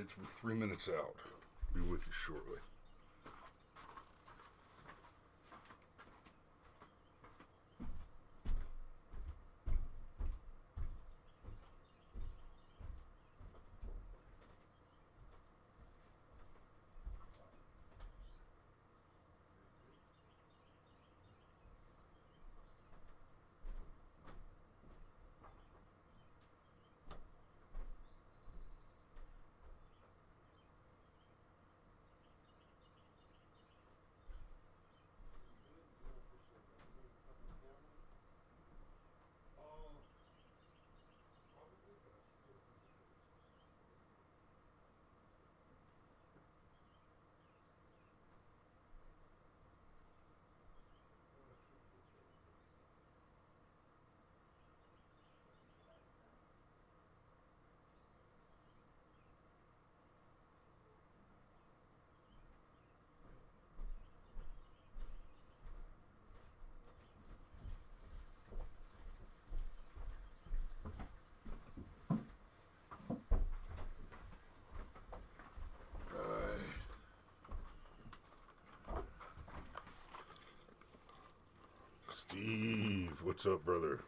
kids. We're 3 minutes out. Be with you shortly. Steve, what's up, brother?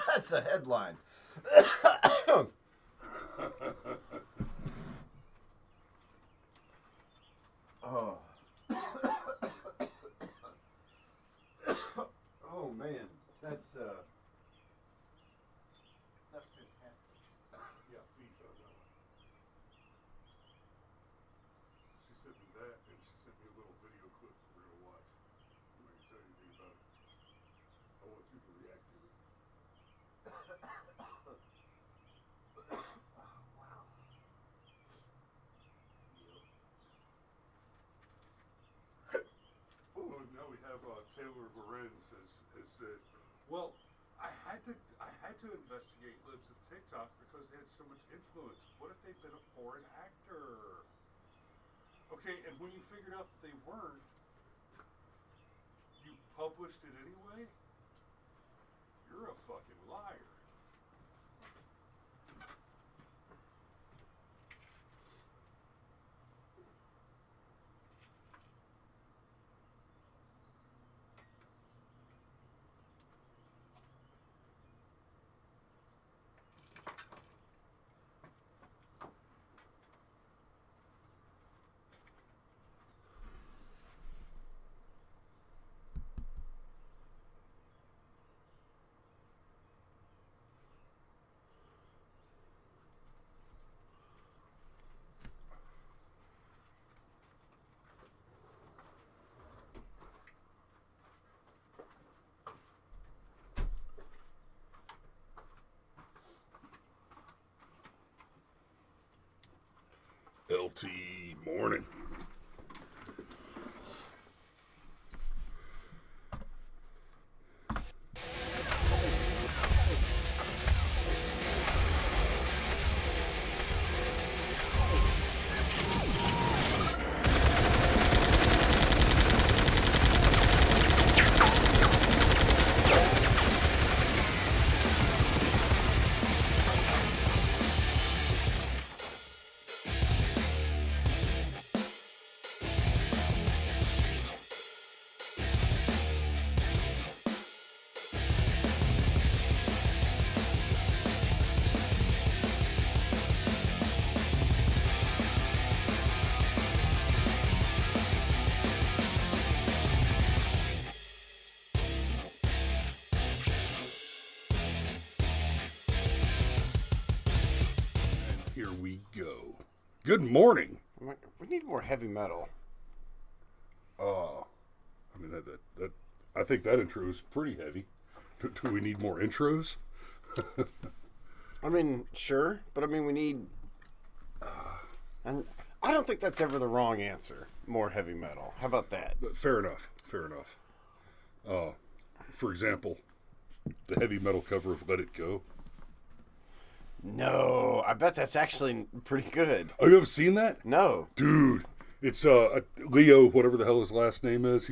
That's a headline. Oh. Oh man, that's fantastic. Yeah, feet on that one. She sent me that, and she sent me a little video clip we're going to watch. I'm not going to tell you anything about it. I want you to react to it. Wow. Oh, now we have Taylor Lorenz has said, well, I had to investigate Libs of TikTok because they had so much influence. What if they'd been a foreign actor? Okay, and when you figured out that they weren't, you published it anyway? You're a fucking liar. LT morning. Here we go. Good morning. We need more heavy metal. I mean that I think that intro is pretty heavy. Do we need more intros? I mean, sure, but I mean, we need. And I don't think that's ever the wrong answer. More heavy metal. How about that? But fair enough. Fair enough. For example, the heavy metal cover of "Let It Go." No, I bet that's actually pretty good. Oh, you haven't seen that? No, Dude, it's Leo, whatever the hell his last name is.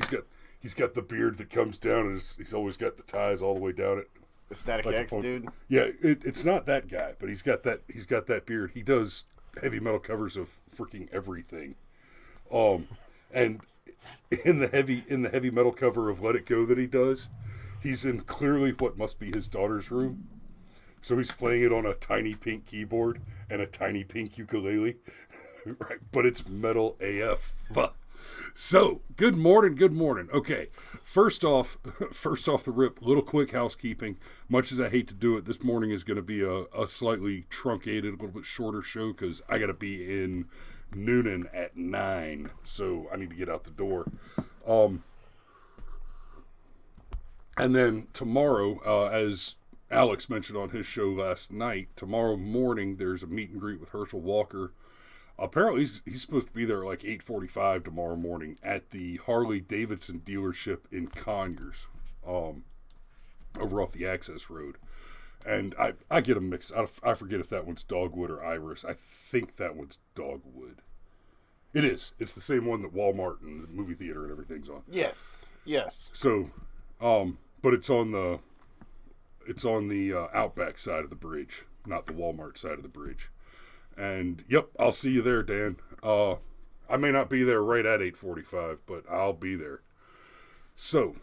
He's got the beard that comes down, and he's always got the ties all the way down it. The Static X dude? Yeah, it's not that guy, but he's got that beard. He does heavy metal covers of freaking everything. And in the heavy metal cover of Let It Go that he does, he's in clearly what must be his daughter's room. So he's playing it on a tiny pink keyboard and a tiny pink ukulele. Right, but it's metal AF. So, good morning. Okay, first off the rip, little quick housekeeping. Much as I hate to do it, this morning is going to be a slightly truncated, a little bit shorter show because I got to be in Noonan at 9, so I need to get out the door. And then tomorrow, as Alex mentioned on his show last night, tomorrow morning there's a meet and greet with Herschel Walker. Apparently he's supposed to be there at like 8:45 tomorrow morning at the Harley Davidson dealership in Conyers, over off the access road. And I get them mixed. I forget if that one's Dogwood or Iris. I think that one's Dogwood. It is. It's the same one that Walmart and the movie theater and everything's on. Yes. So, but it's on the Outback side of the bridge, not the Walmart side of the bridge. And, yep, I'll see you there, Dan. I may not be there right at 8:45, but I'll be there. So,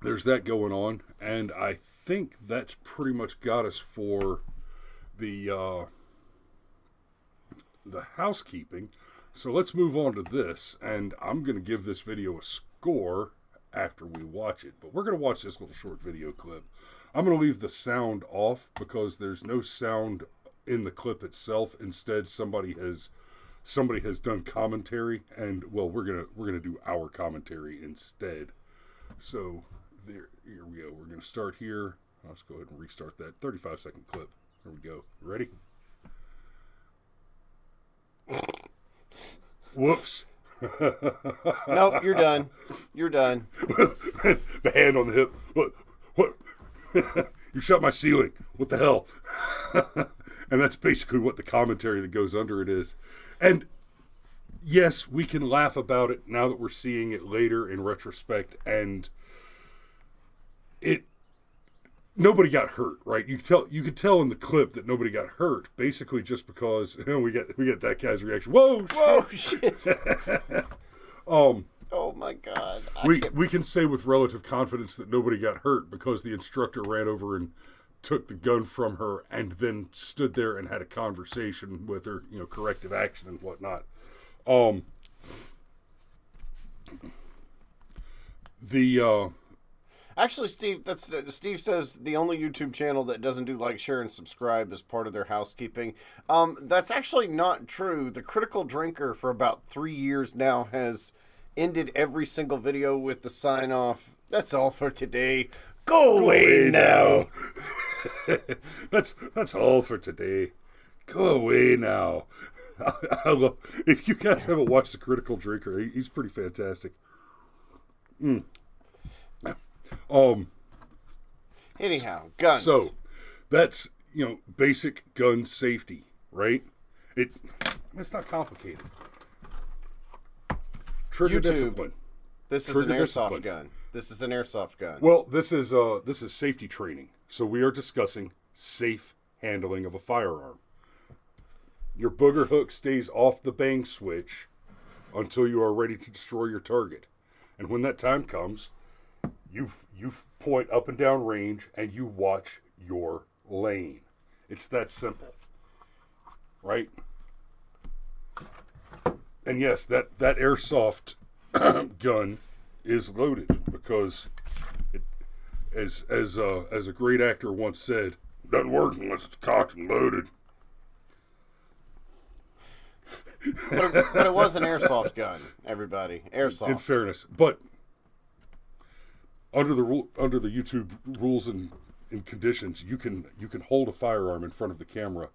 there's that going on. And I think that's pretty much got us for the housekeeping. So, let's move on to this. And I'm going to give this video a score after we watch it. But we're going to watch this little short video clip. I'm going to leave the sound off because there's no sound in the clip itself. Instead, somebody has done commentary, and well, we're gonna do our commentary instead. So here we go. We're gonna start here. Let's go ahead and restart that 35-second clip. There we go. Ready? Whoops. Nope, you're done. The hand on the hip. What? You shut my ceiling. What the hell? And that's basically what the commentary that goes under it is. And yes, we can laugh about it now that we're seeing it later in retrospect. And nobody got hurt, right? You could tell in the clip that nobody got hurt, basically just because we get that guy's reaction. Whoa shit. Oh my God. We can say with relative confidence that nobody got hurt because the instructor ran over and took the gun from her and then stood there and had a conversation with her, corrective action and whatnot. Actually, Steve says the only YouTube channel that doesn't do like, share, and subscribe is part of their housekeeping. That's actually not true. The Critical Drinker for about 3 years now has ended every single video with the sign off. That's all for today. Go away now. That's all for today. Go away now. I love, if you guys haven't watched The Critical Drinker, he's pretty fantastic. Anyhow, guns. So that's basic gun safety, right? It's not complicated. Trigger discipline. This is an airsoft gun. Well, this is safety training. So we are discussing safe handling of a firearm. Your booger hook stays off the bang switch until you are ready to destroy your target. And when that time comes, you point up and down range and you watch your lane. It's that simple. Right? And yes, that airsoft gun is loaded because as a great actor once said, doesn't work unless it's cocked and loaded. But it was an airsoft gun, everybody. Airsoft. In fairness, but under the YouTube rules and conditions, you can hold a firearm in front of the camera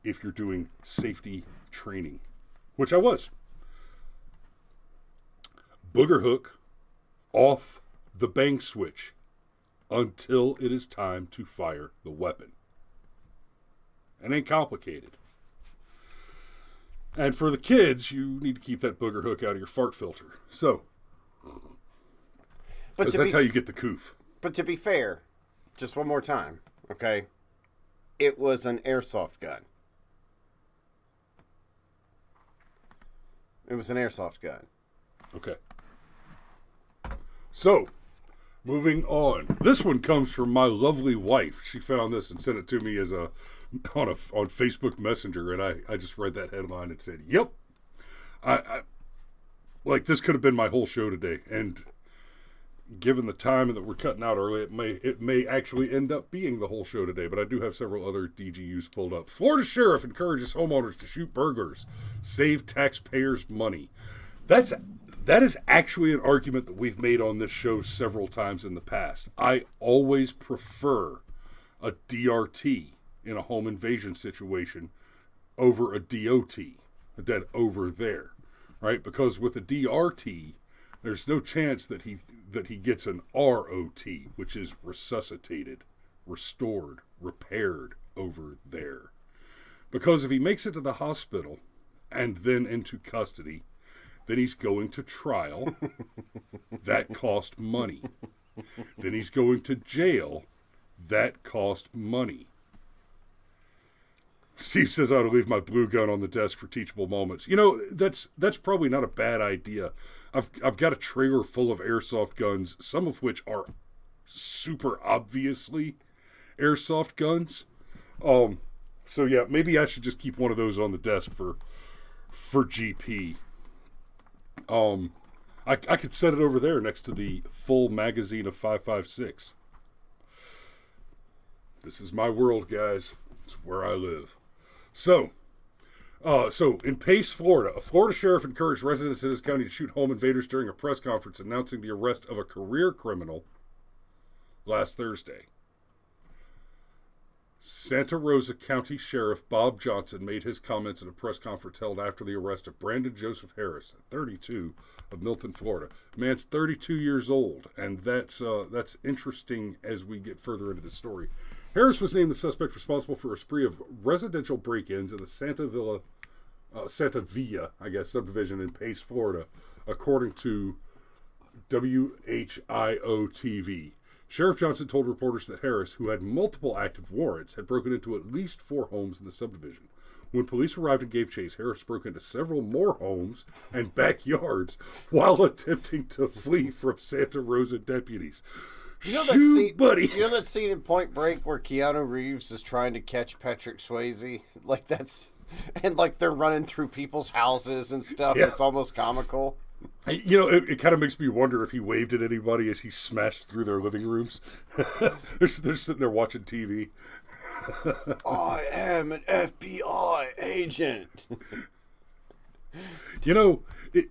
if you're doing safety training, which I was. Booger hook off the bang switch until it is time to fire the weapon. It ain't complicated. And for the kids, you need to keep that booger hook out of your fart filter. So, because that's how you get the coof. But to be fair, just one more time, okay? It was an airsoft gun. It was an airsoft gun. Okay. So, moving on. This one comes from my lovely wife. She found this and sent it to me as on Facebook Messenger, and I just read that headline and said, "Yep." I like, this could have been my whole show today, and given the time that we're cutting out early, it may actually end up being the whole show today, but I do have several other DGUs pulled up. Florida sheriff encourages homeowners to shoot burglars, save taxpayers money. That is actually an argument that we've made on this show several times in the past. I always prefer a DRT in a home invasion situation over a DOT, a dead over there, right? Because with a DRT, there's no chance that he gets an ROT, which is resuscitated, restored, repaired over there. Because if he makes it to the hospital and then into custody, then he's going to trial. That cost money. Then he's going to jail. That cost money. Steve says I ought to leave my blue gun on the desk for teachable moments. You know, that's probably not a bad idea. I've got a trailer full of airsoft guns, some of which are super obviously airsoft guns. So yeah, maybe I should just keep one of those on the desk for GP. I could set it over there next to the full magazine of 5.56. This is my world, guys. It's where I live. So in Pace, Florida, a Florida sheriff encouraged residents in his county to shoot home invaders during a press conference announcing the arrest of a career criminal last Thursday. Santa Rosa County Sheriff Bob Johnson made his comments in a press conference held after the arrest of Brandon Joseph Harris, 32, of Milton, Florida. The man's 32 years old, and that's interesting as we get further into the story. Harris was named the suspect responsible for a spree of residential break-ins in the Santa Villa, subdivision in Pace, Florida, according to WHIO-TV. Sheriff Johnson told reporters that Harris, who had multiple active warrants, had broken into at least 4 homes in the subdivision. When police arrived and gave chase, Harris broke into several more homes and backyards while attempting to flee from Santa Rosa deputies. You know that scene, buddy. You know that scene in Point Break where Keanu Reeves is trying to catch Patrick Swayze? Like they're running through people's houses and stuff. Yeah. It's almost comical. You know, it kind of makes me wonder if he waved at anybody as he smashed through their living rooms. they're sitting there watching TV. I am an FBI agent. You know, it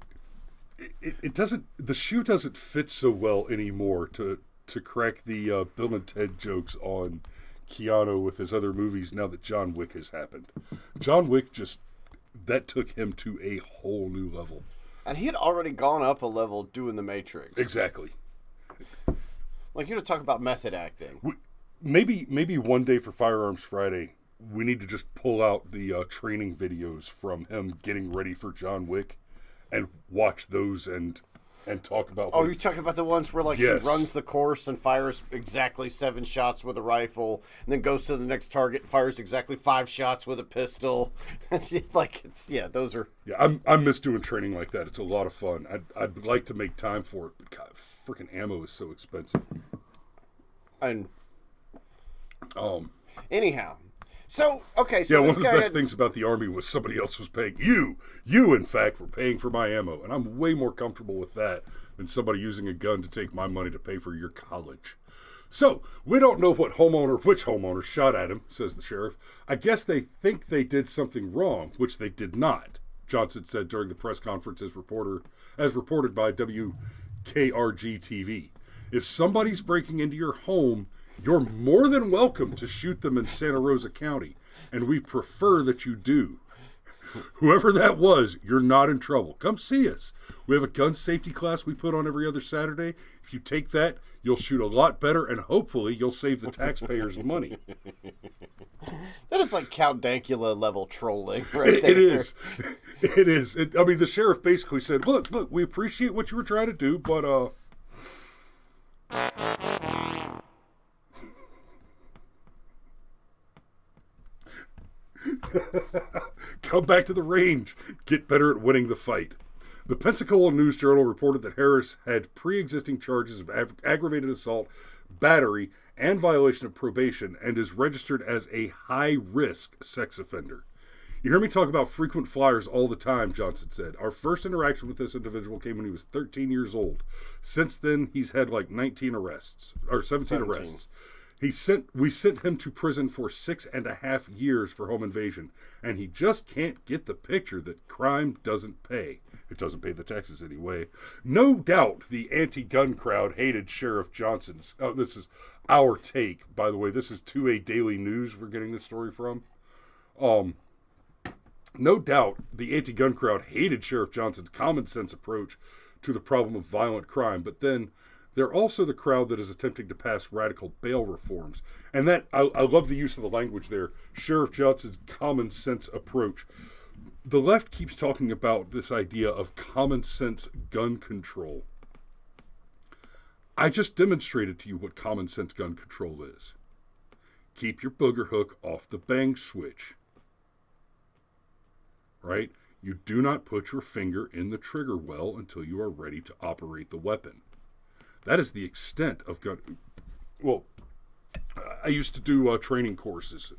doesn't. The shoe doesn't fit so well anymore to crack the Bill and Ted jokes on Keanu with his other movies now that John Wick has happened. John Wick that took him to a whole new level. And he had already gone up a level doing The Matrix. Exactly. Like, you to talk about method acting. Maybe one day for Firearms Friday, we need to just pull out the training videos from him getting ready for John Wick and watch those and talk about... Oh, you're talking about the ones where, like, yes, he runs the course and fires exactly 7 shots with a rifle, and then goes to the next target and fires exactly 5 shots with a pistol. Like, those are... Yeah, I miss doing training like that. It's a lot of fun. I'd like to make time for it, but God, freaking ammo is so expensive. And... Anyhow... So, okay, so yeah, one of the best things about the Army was somebody else was paying. You, in fact, were paying for my ammo, and I'm way more comfortable with that than somebody using a gun to take my money to pay for your college. So, we don't know which homeowner shot at him, says the sheriff. I guess they think they did something wrong, which they did not, Johnson said during the press conference as reported by WKRG-TV. If somebody's breaking into your home, you're more than welcome to shoot them in Santa Rosa County, and we prefer that you do. Whoever that was, you're not in trouble. Come see us. We have a gun safety class we put on every other Saturday. If you take that, you'll shoot a lot better, and hopefully you'll save the taxpayers money. That is like Count Dankula level trolling right there. It is. It is. I mean, the sheriff basically said, look, we appreciate what you were trying to do, but... Come back to the range. Get better at winning the fight. The Pensacola News-Journal reported that Harris had pre-existing charges of aggravated assault, battery, and violation of probation, and is registered as a high-risk sex offender. You hear me talk about frequent flyers all the time, Johnson said. Our first interaction with this individual came when he was 13 years old. Since then, he's had like 19 arrests, or 17 arrests. We sent him to prison for 6.5 years for home invasion, and he just can't get the picture that crime doesn't pay. It doesn't pay the taxes anyway. No doubt the anti-gun crowd hated Sheriff Johnson's. Oh, this is our take, by the way. This is 2A Daily News we're getting this story from. No doubt the anti-gun crowd hated Sheriff Johnson's common sense approach to the problem of violent crime, but then they're also the crowd that is attempting to pass radical bail reforms. And that, I love the use of the language there, Sheriff Johnson's common sense approach. The left keeps talking about this idea of common sense gun control. I just demonstrated to you what common sense gun control is. Keep your booger hook off the bang switch. Right? You do not put your finger in the trigger well until you are ready to operate the weapon. That is the extent of gun. Well, I used to do training courses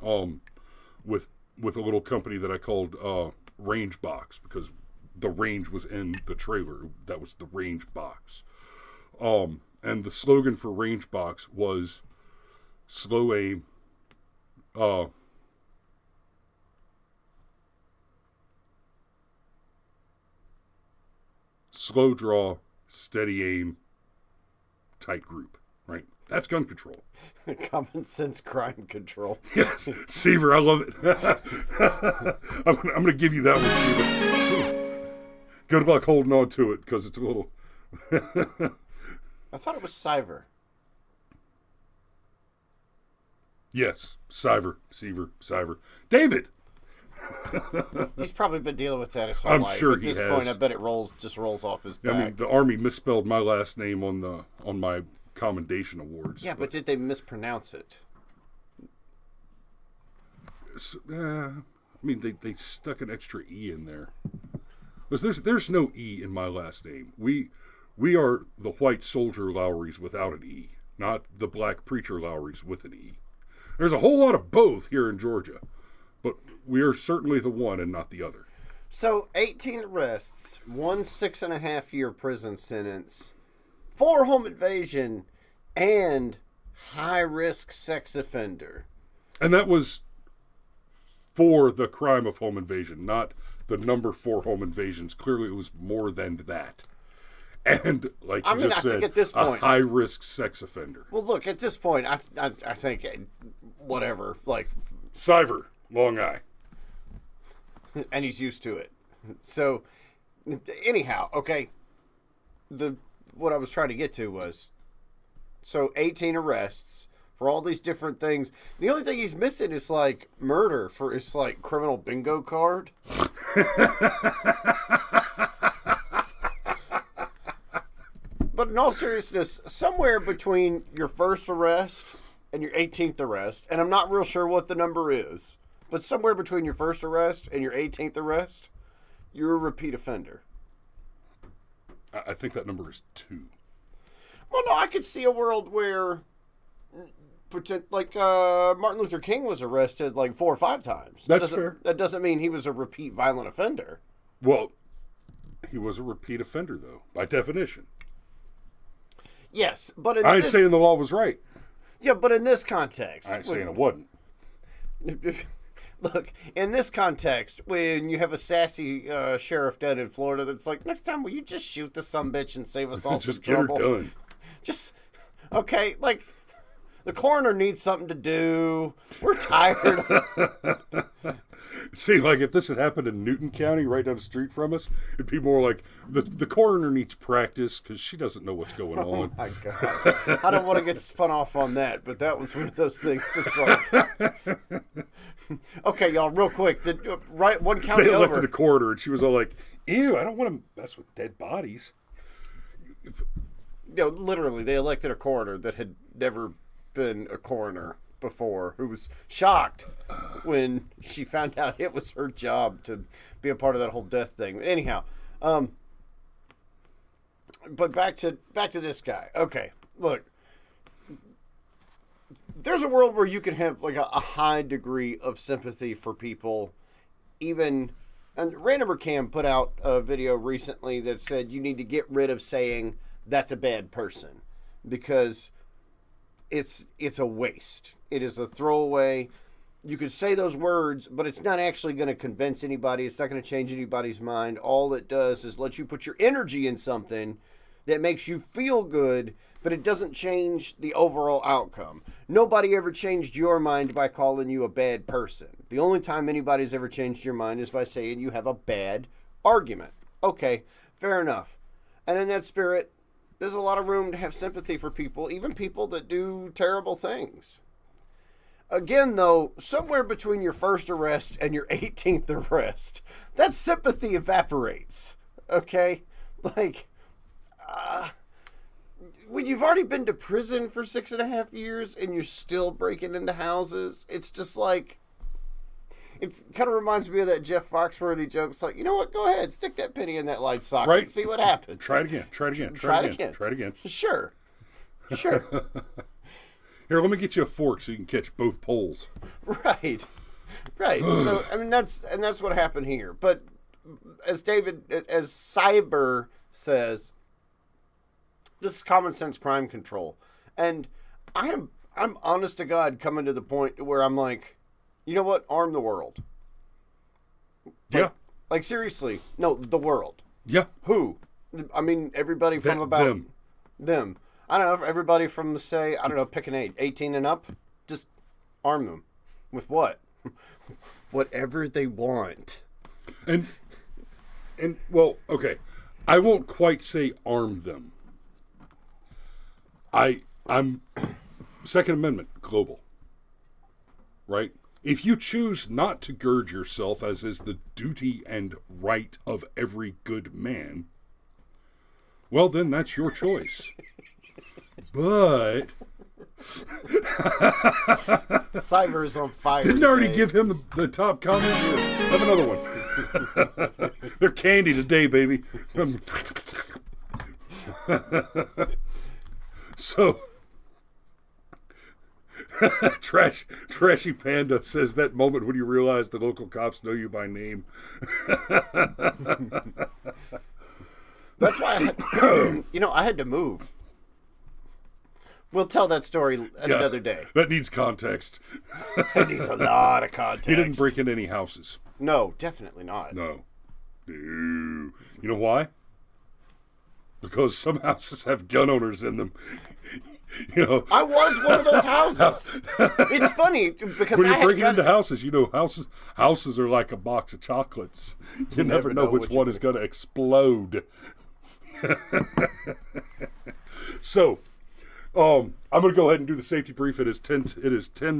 with a little company that I called Range Box, because the range was in the trailer. That was the Range Box. And the slogan for Range Box was slow aim, slow draw, steady aim, tight group, right? That's gun control. Common sense crime control. Yes, Seaver, I love it. I'm going to give you that one, Seaver. Good luck holding on to it, because it's a little... I thought it was Siver. Yes, Seaver. David! He's probably been dealing with that his whole life. Sure At this he point, has. I bet it just rolls off his back. I mean, the Army misspelled my last name on my commendation awards. Yeah, but did they mispronounce it? I mean, they stuck an extra E in there. There's no E in my last name. We are the white soldier Lowrys without an E, not the black preacher Lowrys with an E. There's a whole lot of both here in Georgia, but we are certainly the one and not the other. So, 18 arrests, 1 6.5-year prison sentence, 4 home invasion, and high-risk sex offender. And that was for the crime of home invasion, not the number 4 home invasions. Clearly, it was more than that. And, like you just said, think at this point, a high-risk sex offender. Well, look, at this point, I think, whatever, like... Siver, Long Eye. And he's used to it. So, anyhow, okay, what I was trying to get to was, so 18 arrests for all these different things. The only thing he's missing is, like, murder for his, like, criminal bingo card. But in all seriousness, somewhere between your first arrest and your 18th arrest, and I'm not real sure what the number is, but somewhere between your first arrest and your 18th arrest, you're a repeat offender. I think that number is 2. Well, no, I could see a world where, like, Martin Luther King was arrested like 4 or 5 times. That's fair. That doesn't mean he was a repeat violent offender. Well, he was a repeat offender, though, by definition. Yes, but I ain't saying the law was right. Yeah, but in this context, I ain't saying it wasn't. Look, in this context, when you have a sassy sheriff down in Florida that's like, next time, will you just shoot the sumbitch and save us all some trouble? Just get her done. Just, okay, like, the coroner needs something to do. We're tired. See, like, if this had happened in Newton County, right down the street from us, it'd be more like, the coroner needs practice because she doesn't know what's going on. Oh, my God. I don't want to get spun off on that, but that was one of those things that's like... Okay, y'all, real quick. Right, one county They over. elected a coroner, and she was all like, ew, I don't want to mess with dead bodies. Literally, they elected a coroner that had never been a coroner before who was shocked when she found out it was her job to be a part of that whole death thing. Anyhow, but back to this guy. Okay, look. There's a world where you can have like a high degree of sympathy for people, even. And Randomer Cam put out a video recently that said you need to get rid of saying that's a bad person because it's a waste. It is a throwaway. You could say those words, but it's not actually going to convince anybody. It's not going to change anybody's mind. All it does is let you put your energy in something that makes you feel good, but it doesn't change the overall outcome. Nobody ever changed your mind by calling you a bad person. The only time anybody's ever changed your mind is by saying you have a bad argument. Okay, fair enough. And in that spirit, there's a lot of room to have sympathy for people, even people that do terrible things. Again, though, somewhere between your first arrest and your 18th arrest, that sympathy evaporates. Okay? Like, when you've already been to prison for 6.5 years and you're still breaking into houses, it's just like, it kind of reminds me of that Jeff Foxworthy joke. It's like, you know what? Go ahead, stick that penny in that light socket and see what happens. Try it again. Try it again. Sure. Here, let me get you a fork so you can catch both poles. Right. So, I mean, that's what happened here. But as Cyber says, this is common sense crime control. And I'm honest to God coming to the point where I'm like, you know what? Arm the world. Yeah. Like seriously. No, the world. Yeah. Who? I mean, everybody from them. I don't know, everybody from, say, I don't know, pick an age, 18 and up, just arm them. With what? Whatever they want. And well, okay. I won't quite say arm them. I'm Second Amendment, global. Right? If you choose not to gird yourself, as is the duty and right of every good man, well, then that's your choice. But Cyber's on fire. Didn't I already give him the top comment? Have another one. They're candy today, baby. So, Trashy Panda says that moment when you realize the local cops know you by name. That's why I had to move. We'll tell that story another day. That needs context. It needs a lot of context. He didn't break into any houses. No, definitely not. No. You know why? Because some houses have gun owners in them. You know, I was one of those houses. It's funny because when you're breaking into houses, you know, houses are like a box of chocolates. You never know which one is going to explode. So, I'm going to go ahead and do the safety brief. It is 10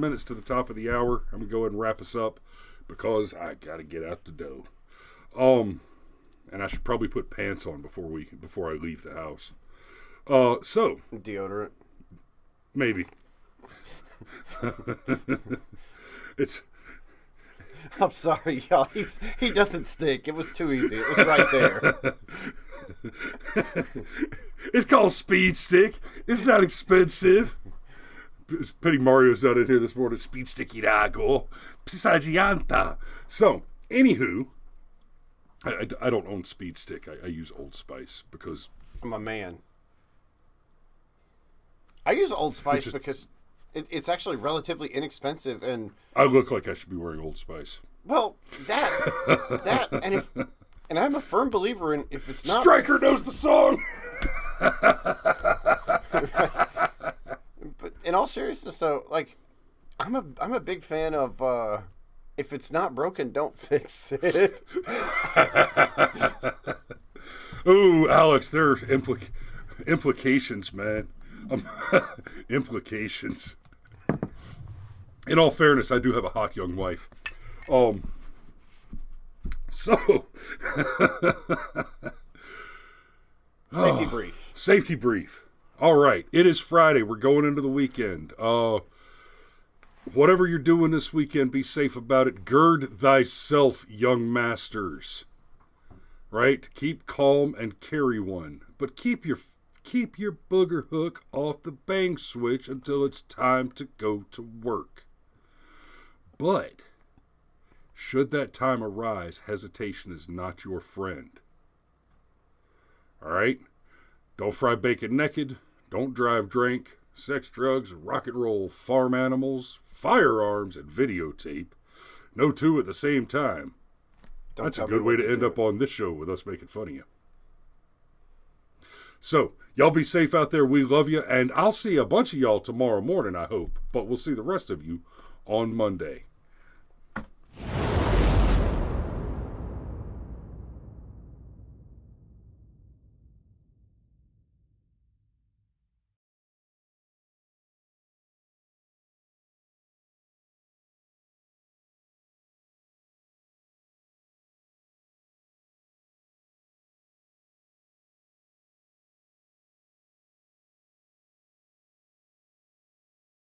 minutes to the top of the hour. I'm going to go ahead and wrap us up because I got to get out the door. And I should probably put pants on before I leave the house. So deodorant. Maybe. I'm sorry, y'all. He doesn't stink. It was too easy. It was right there. It's called Speed Stick. It's not expensive. Petty Mario's out in here this morning. Speed Stick Irago. Pisagianta. So, anywho, I don't own Speed Stick. I use Old Spice because I'm a man. I use Old Spice because it's actually relatively inexpensive, and I look like I should be wearing Old Spice. Well, that, and I'm a firm believer in if it's not. Stryker knows the song. But in all seriousness, though, like I'm a big fan of if it's not broken, don't fix it. Ooh, Alex, there are implications, man. Implications. In all fairness, I do have a hot young wife. So safety brief. Safety brief. All right, it is Friday. We're going into the weekend. whatever you're doing this weekend, be safe about it. Gird thyself, young masters. Right? Keep calm and carry one. But keep your booger hook off the bang switch until it's time to go to work. But should that time arise, hesitation is not your friend. All right? Don't fry bacon naked. Don't drive drink. Sex, drugs, rock and roll, farm animals, firearms, and videotape. No two at the same time. That's a good way to end up on this show with us making fun of you. So, y'all be safe out there. We love you. And I'll see a bunch of y'all tomorrow morning, I hope. But we'll see the rest of you on Monday.